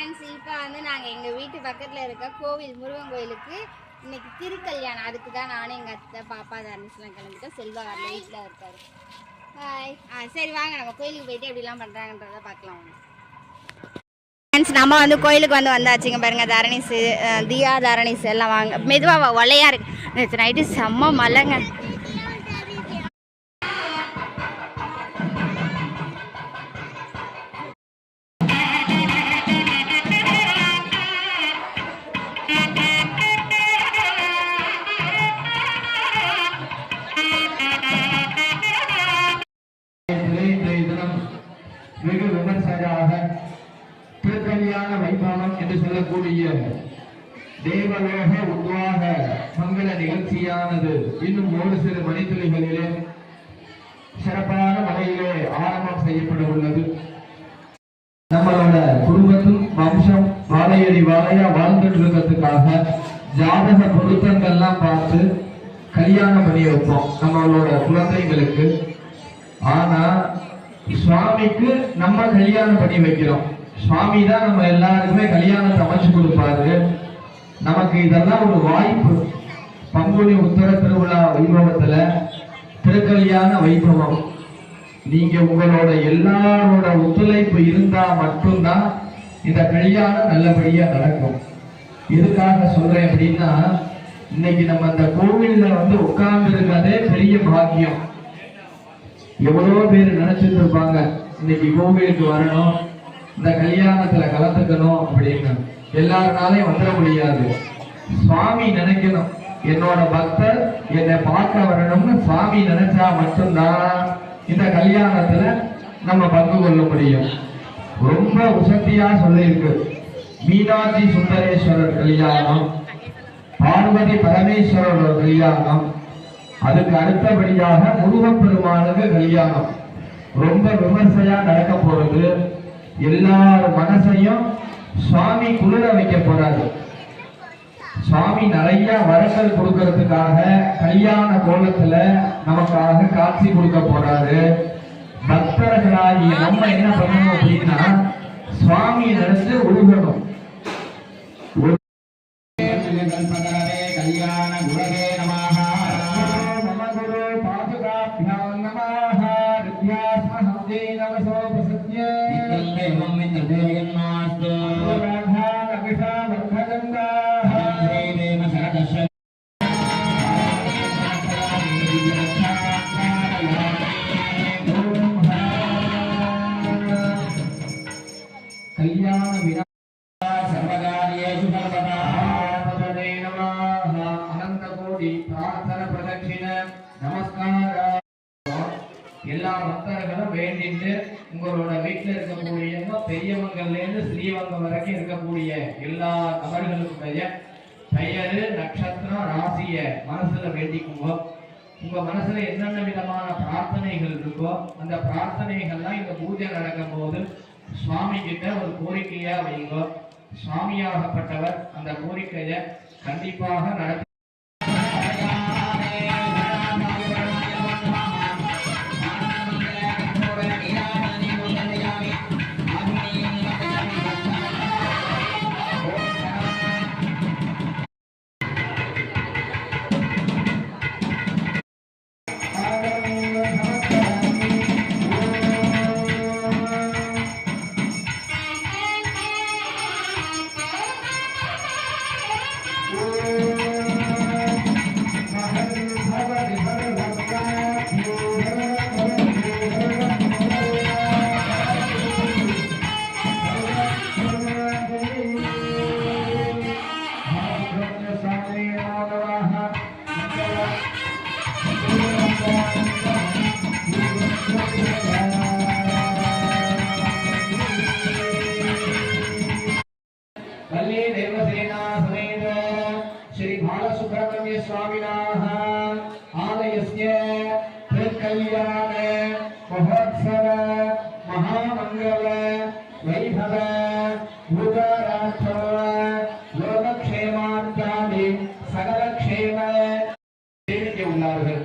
Friends, இப்போ வந்து நாங்கள் எங்கள் வீட்டு பக்கத்தில் இருக்க கோவில் முருகன் கோயிலுக்கு இன்னைக்கு திருக்கல்யாணம். அதுக்கு தான் நானும் எங்கள் அத்தை பாப்பா தர்னிஸ்லாம் கிளம்பிட்டோம். செல்வா வரல, வீட்டில் இருக்காரு. ஹாய். சரி வாங்க நம்ம கோயிலுக்கு போயிட்டு எப்படிலாம் பண்ணுறாங்கன்றதை பார்க்கலாம். ஃப்ரெண்ட்ஸ், நம்ம வந்து கோயிலுக்கு வந்தாச்சுங்க. பாருங்க, தரணிஸ் தியா தரணிஸ் எல்லாம் வாங்க. மெதுவாக ஒலையாக இருக்கு. நேற்று நைட்டு செம்ம மழைங்க. வெகு விமர்சையாக திருக்கல்யாண வைபவம் என்று சொல்லக்கூடிய தேவலோக உத்வாக மங்கள நிகழ்ச்சியானது இன்னும் ஒரு சில மணித்துளிகளிலே சிறப்பான முறையிலே ஆரம்பம் செய்யப்பட உள்ளது. நம்மளோட குடும்பத்தும் வம்சம் வாழையடி வாழையா வாழ்ந்துட்டு இருக்கிறதுக்காக ஜாதக பொருத்தங்கள்லாம் பார்த்து கல்யாணம் பண்ணி வைப்போம் நம்மளோட குழந்தைகளுக்கு. ஆனா சுவாமிக்கு நம்ம கல்யாணம் பண்ணி வைக்கிறோம். சுவாமி தான் நம்ம எல்லாருக்குமே கல்யாணத்தை அமைச்சு கொடுப்பாரு. நமக்கு இதெல்லாம் ஒரு வாய்ப்பு. பங்குனி உத்தர திருவிழா வைபவத்துல திருக்கல்யாண வைபவம், நீங்க உங்களோட எல்லாரோட ஒத்துழைப்பு இருந்தா மட்டும்தான் இந்த கல்யாணம் நல்லபடியா நடக்கும். எதுக்காக சொல்றேன் அப்படின்னா, இன்னைக்கு நம்ம அந்த கோவில்ல வந்து உட்கார்ந்து இருக்கிறதே பெரிய பாக்கியம். எவ்வளவோ பேர் நினைச்சிட்டு இருப்பாங்க, இன்னைக்கு கோவிலுக்கு வரணும், இந்த கல்யாணத்துல கலந்துக்கணும் அப்படின்னு. எல்லாருனாலையும் வந்துட முடியாது. சுவாமி நினைக்கணும், என்னோட பக்தர் என்னை பார்க்க வரணும்னு சுவாமி நினைச்சா மட்டும்தான் இந்த கல்யாணத்துல நம்ம பங்கு கொள்ள முடியும். ரொம்ப உசத்தியா சொல்லியிருக்கு. மீனாட்சி சுந்தரேஸ்வரர் கல்யாணம், பார்வதி பரமேஸ்வரர் கல்யாணம், அதுக்கு அடுத்தபடியாக முருகப்பெருமானுக்கு கல்யாணம் ரொம்ப விமர்சையா நடக்க போறது. எல்லார் மனசையும் சுவாமி குளிர வைக்க போறாரு. சுவாமி நிறைய வரங்கள் கொடுக்கறதுக்காக கல்யாண கோலத்துல நமக்காக காட்சி கொடுக்க போறாரு. பக்தர்களாகிய நம்ம என்ன பண்ணணும் அப்படின்னா, சுவாமியை நினைச்சு உருகணும். கல்யாண குரவே கல்யாண வினா சர்வகாரியேஷு சர்வதா பதவே நமः. அனந்த கோடி பிரார்த்தன பிரதட்சிண நமஸ்காரம். எல்லா பக்தர்களும் வேண்டிட்டு உங்களோட வீட்டில் இருக்கக்கூடிய பெரியவங்கள்ல இருந்து சிறியவங்க வரைக்கும் இருக்கக்கூடிய எல்லா நபர்களுடைய பெயரு, நட்சத்திரம், ராசிய மனசுல வேண்டிக்குங்க. உங்க மனசுல என்னென்ன விதமான பிரார்த்தனைகள் இருக்கோ அந்த பிரார்த்தனைகள்லாம் இந்த பூஜை நடக்கும் போது சுவாமி கிட்ட ஒரு கோரிக்கையா வைங்க. சுவாமியாகப்பட்டவர் அந்த கோரிக்கையை கண்டிப்பாக நடத்த श्री बालसुब्रह्मण्य स्वामिनाः आलयस्य त्रिकल्याण महोत्सव महामंगल वैभव भूतारार्थो लोकक्षेमार्थानि सकलक्षेम के உள்ளார்கள்.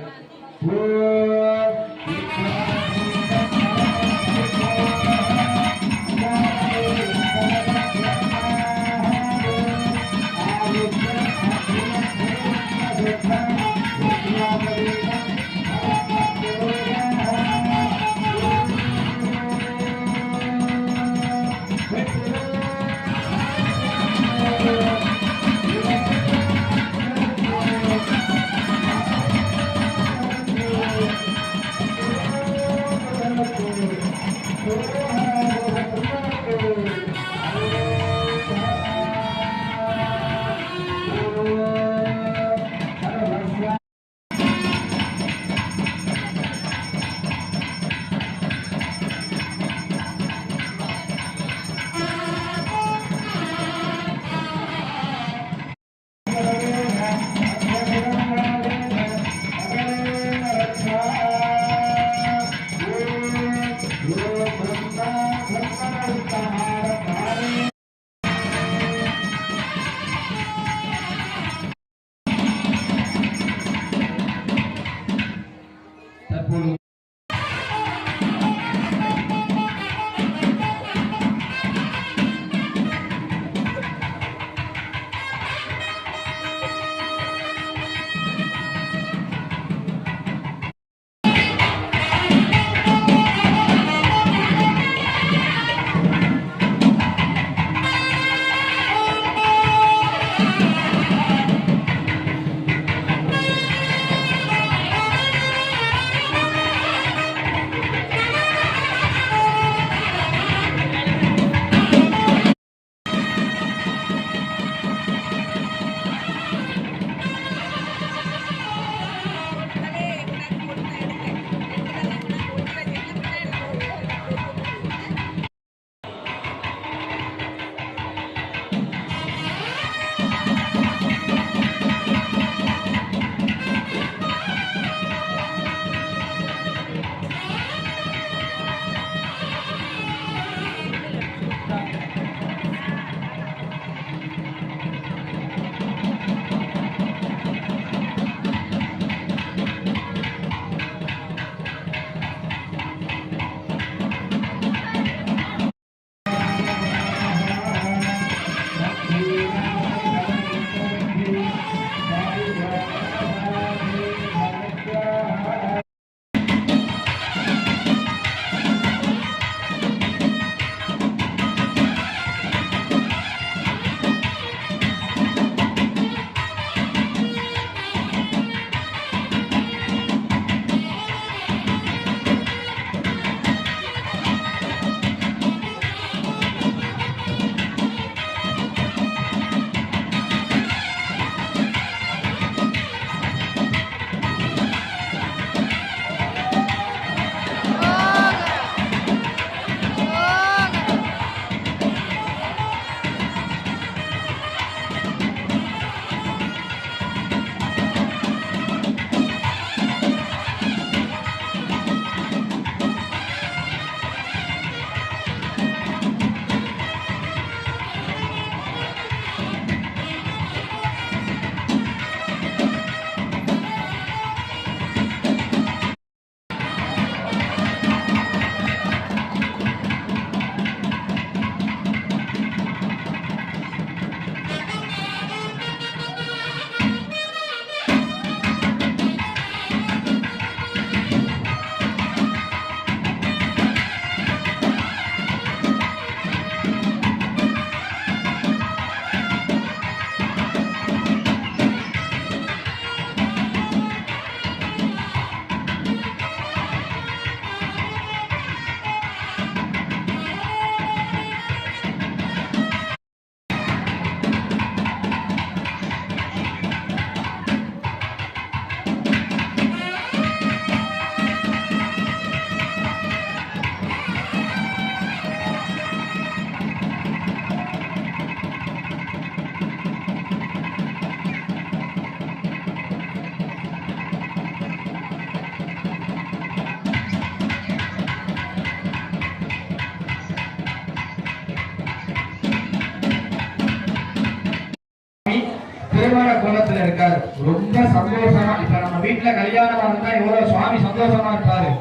திருமண கோலத்துல இருக்காரு. ரொம்ப சந்தோஷமா, இப்ப நம்ம வீட்டுல கல்யாணமா இருந்தா எவ்வளவு சுவாமி சந்தோஷமா இருப்பாரு,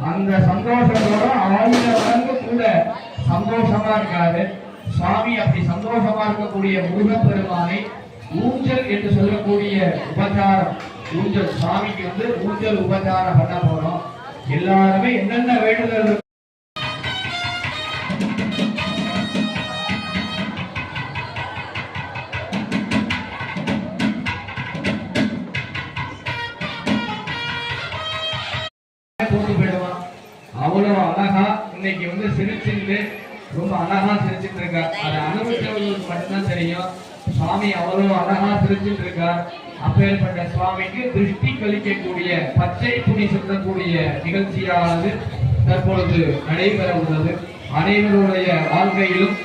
அந்த சந்தோஷத்தோட 1000 மடங்கு கூட சந்தோஷமா இருக்காரு சுவாமி. அப்படி சந்தோஷமா இருக்கக்கூடிய முருகப்பெருமானை ஊஞ்சல் என்று சொல்லக்கூடிய உபச்சாரம், ஊஞ்சல் சுவாமிக்கு ஊஞ்சல் உபச்சாரம் பண்ண போறோம். எல்லாருமே என்னென்ன வேண்டுதல் போட்டு போயிடுவான். அவ்வளவு அழகா இன்னைக்கு சிரிச்சுட்டு ரொம்ப அழகா சிரிச்சுட்டு இருக்கா. அதை அனுபவிச்சவர்களுக்கு மட்டும்தான் தெரியும். சுவாமி அவ்வளவு அழகா சிரிச்சுட்டு இருக்கார். அப்பேற்பட்ட சுவாமிக்கு திருஷ்டி கழிக்கக்கூடிய பச்சை துணி சுற்றக்கூடிய நிகழ்ச்சியானது தற்பொழுது நடைபெற உள்ளது. அனைவருடைய வாழ்க்கையிலும்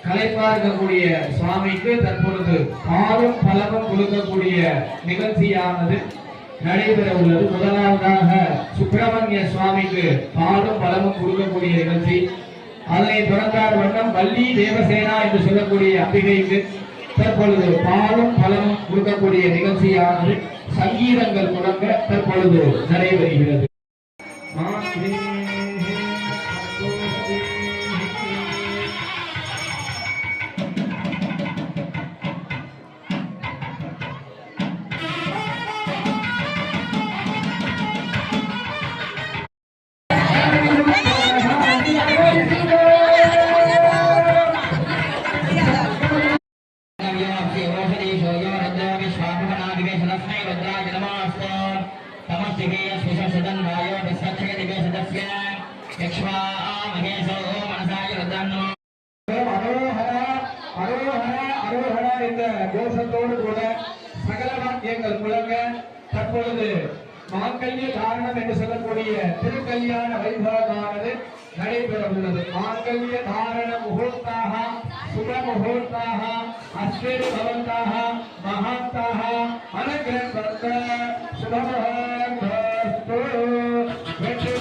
கலைப்பா இருக்கக்கூடிய சுவாமிக்கு தற்பொழுது பாலும் பலமும் கொடுக்கக்கூடிய நிகழ்ச்சியானது நடைபெற உள்ளது. முதலாவதாக சுப்பிரமணிய சுவாமிக்கு பாலும் பலமும் கொடுக்கக்கூடிய நிகழ்ச்சி. அதனை தொடர்ந்தார் வண்ணம் வள்ளி தேவசேனா என்று சொல்லக்கூடிய அம்பிகைக்கு தற்பொழுது பாலும் பலமும் கொடுக்கக்கூடிய நிகழ்ச்சியானது சங்கீதங்கள் முழங்க தற்பொழுது நடைபெறுகிறது. கோஷத்தோடு கூட சகல வாக்கியங்கள் முழங்க தற்பொழுது மாங்கல்ய தாரணம் என்று சொல்லக்கூடிய திருக்கல்யாண வைபவமானது நடைபெற உள்ளது. மாங்கல்ய தாரண முகூர்த்தாக சுப முகூர்த்தாக அஸ்வேரு பவந்தாக மகாந்தாக அனுகிரக சுபமுகூர்த்தோ வெற்றி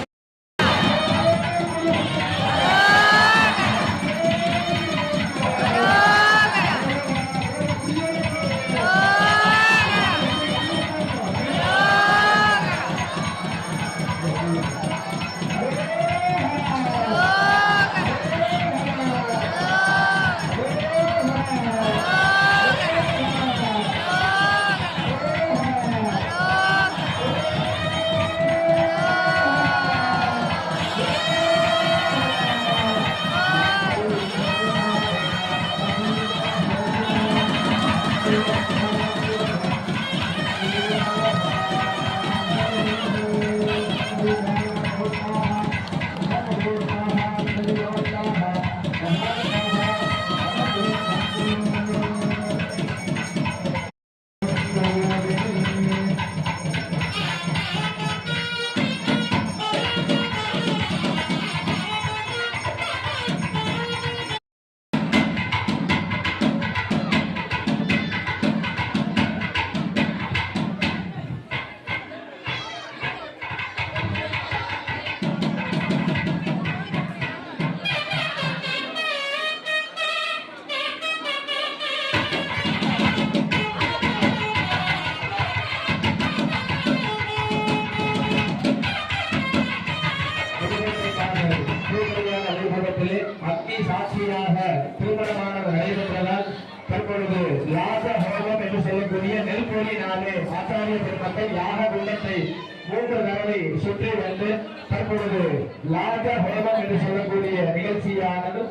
அக்னி சாட்சியாக திருமணமானது நடைபெற்றதால் தற்பொழுது யாக ஹோமம் என்று சொல்லக்கூடிய நெல்பொலி நாளே ஆச்சாரிய பெருமக்கள் யாக குண்டத்தை 3 தடவை சுற்றி வந்து தற்பொழுது யாக ஹோமம் என்று சொல்லக்கூடிய நிகழ்ச்சியானது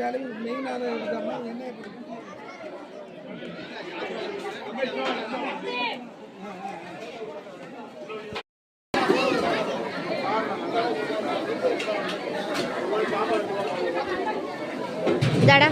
வேலையும் மெயினான விதமாக என்ன தடா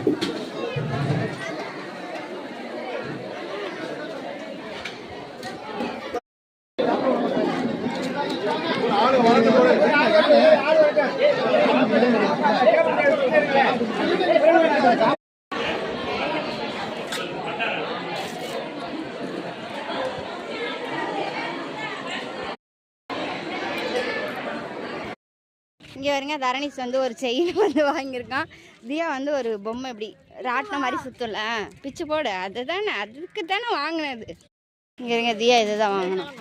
இங்கே வருங்க. தரணீஷ் வந்து ஒரு செயின் வந்து வாங்கியிருக்கான். தியா வந்து ஒரு பொம்மை இப்படி ராட்டின மாதிரி சுத்தல பிச்சு போடு, அதுதானே அதுக்கு தானே வாங்கினது. இங்கே இருங்க, தியா இதை தான் வாங்கினோம்.